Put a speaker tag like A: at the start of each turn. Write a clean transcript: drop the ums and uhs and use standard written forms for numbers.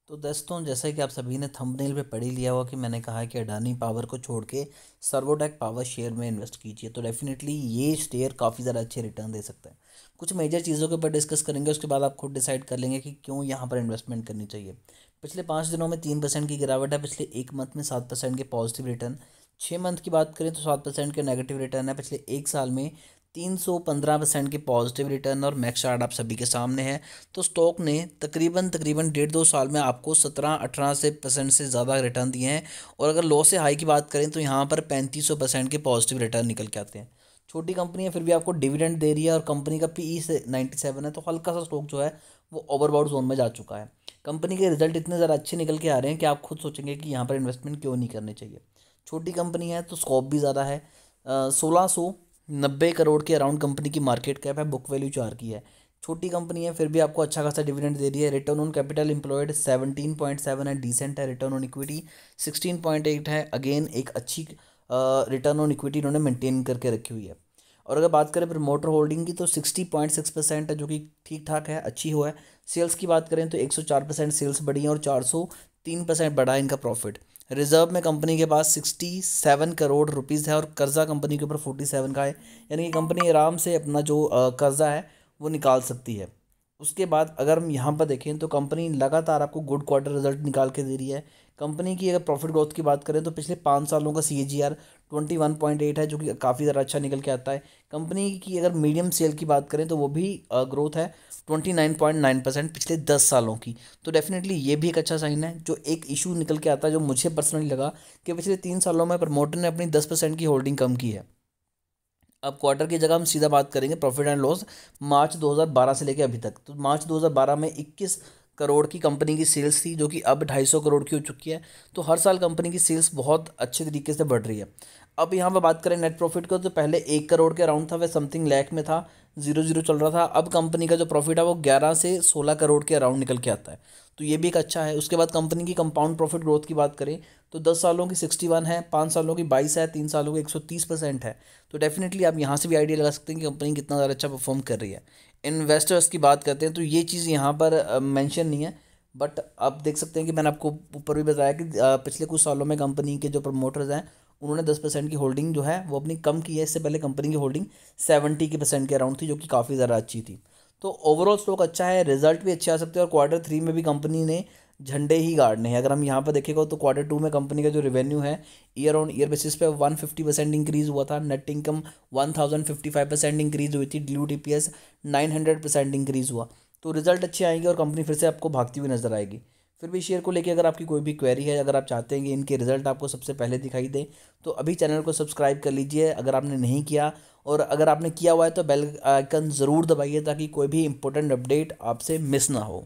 A: तो दोस्तों, जैसा कि आप सभी ने थंबनेल पे पढ़ ही लिया होगा कि मैंने कहा है कि अडानी पावर को छोड़ के सर्वोटेक पावर शेयर में इन्वेस्ट कीजिए। तो डेफिनेटली ये शेयर काफ़ी ज़्यादा अच्छे रिटर्न दे सकता है। कुछ मेजर चीज़ों के ऊपर डिस्कस करेंगे, उसके बाद आप खुद डिसाइड कर लेंगे कि क्यों यहाँ पर इन्वेस्टमेंट करनी चाहिए। पिछले 5 दिनों में 3% की गिरावट है। पिछले एक मंथ में 7% के पॉजिटिव रिटर्न। 6 मंथ की बात करें तो 7% के नेगेटिव रिटर्न है। पिछले एक साल में 315% के पॉजिटिव रिटर्न और मैक्स चार्ट आप सभी के सामने है। तो स्टॉक ने तकरीबन तकरीबन 1.5-2 साल में आपको 17-18% से ज़्यादा रिटर्न दिए हैं। और अगर लो से हाई की बात करें तो यहाँ पर 3500% के पॉजिटिव रिटर्न निकल के आते हैं। छोटी कंपनी है फिर भी आपको डिविडेंड दे रही है और कंपनी का पीई से 97 है, तो हल्का सा स्टॉक जो है वो ओवरबॉट जोन में जा चुका है। कंपनी के रिजल्ट इतने ज़्यादा अच्छे निकल के आ रहे हैं कि आप खुद सोचेंगे कि यहाँ पर इन्वेस्टमेंट क्यों नहीं करनी चाहिए। छोटी कंपनी है तो स्कोप भी ज़्यादा है। 1690 करोड़ के अराउंड कंपनी की मार्केट कैप है, बुक वैल्यू 4 की है। छोटी कंपनी है फिर भी आपको अच्छा खासा डिविडेंड दे रही है। रिटर्न ऑन कैपिटल एम्प्लॉयड 17.7 है, डिसेंट है। रिटर्न ऑन इक्विटी 16.8 है, अगेन एक अच्छी रिटर्न ऑन इक्विटी इन्होंने मेंटेन करके रखी हुई है। और अगर बात करें प्रमोटर होल्डिंग की तो 60.6% है, जो कि ठीक ठाक है, अच्छी हुआ है। सेल्स की बात करें तो 104% सेल्स बढ़ी है और 403% बढ़ा है इनका प्रॉफिट। रिजर्व में कंपनी के पास 67 करोड़ रुपीज़ है और कर्जा कंपनी के ऊपर 47 का है। यानी कि कंपनी आराम से अपना जो कर्जा है वो निकाल सकती है। उसके बाद अगर हम यहाँ पर देखें तो कंपनी लगातार आपको गुड क्वार्टर रिजल्ट निकाल के दे रही है। कंपनी की अगर प्रॉफिट ग्रोथ की बात करें तो पिछले 5 सालों का CAGR 21.8 है, जो कि काफ़ी ज़्यादा अच्छा निकल के आता है। कंपनी की अगर मीडियम सेल की बात करें तो वो भी ग्रोथ है 29.9% पिछले 10 सालों की। तो डेफिनेटली ये भी एक अच्छा साइन है। जो एक इशू निकल के आता है जो मुझे पर्सनली लगा कि पिछले 3 सालों में प्रमोटर ने अपनी 10% की होल्डिंग कम की है। अब क्वार्टर की जगह हम सीधा बात करेंगे प्रॉफिट एंड लॉस मार्च 2012 से लेके अभी तक। तो मार्च 2012 में 21 करोड़ की कंपनी की सेल्स थी, जो कि अब 250 करोड़ की हो चुकी है। तो हर साल कंपनी की सेल्स बहुत अच्छे तरीके से बढ़ रही है। अब यहाँ पर बात करें नेट प्रॉफिट को तो पहले 1 करोड़ के अराउंड था, वह समथिंग लैख में था, 0-0 चल रहा था। अब कंपनी का जो प्रॉफिट है वो 11 से 16 करोड़ के अराउंड निकल के आता है। तो ये भी एक अच्छा है। उसके बाद कंपनी की कंपाउंड प्रॉफिट ग्रोथ की बात करें तो 10 सालों की 61 है, 5 सालों की 22 है, 3 सालों की 130% है। तो डेफिनेटली आप यहाँ से भी आइडिया लगा सकते हैं कि कंपनी कितना ज़्यादा अच्छा परफॉर्म कर रही है। इन्वेस्टर्स की बात करते हैं तो ये चीज़ यहाँ पर मेंशन नहीं है, बट आप देख सकते हैं कि मैंने आपको ऊपर भी बताया कि पिछले कुछ सालों में कंपनी के जो प्रमोटर्स हैं उन्होंने 10% की होल्डिंग जो है वो अपनी कम की है। इससे पहले कंपनी की होल्डिंग 70% के अराउंड थी, जो कि काफ़ी ज़्यादा अच्छी थी। तो ओवरऑल स्टॉक अच्छा है, रिजल्ट भी अच्छे आ सकते हैं और Q3 में भी कंपनी ने झंडे ही गाड़ने हैं। अगर हम यहाँ पर देखेगा तो Q2 में कंपनी का जो रेवेन्यू है ईयर ऑन ईयर बेसिस पे 150% इंक्रीज़ हुआ था। नेट इनकम 1055% इंक्रीज़ हुई थी। डिल्यूट EPS 900% इंक्रीज़ हुआ। तो रिजल्ट अच्छे आएंगे और कंपनी फिर से आपको भागती हुई नजर आएगी। फिर भी शेयर को लेके अगर आपकी कोई भी क्वेरी है, अगर आप चाहते हैं कि इनके रिजल्ट आपको सबसे पहले दिखाई दे, तो अभी चैनल को सब्सक्राइब कर लीजिए अगर आपने नहीं किया। और अगर आपने किया हुआ है तो बेल आइकन ज़रूर दबाइए ताकि कोई भी इंपॉर्टेंट अपडेट आपसे मिस ना हो।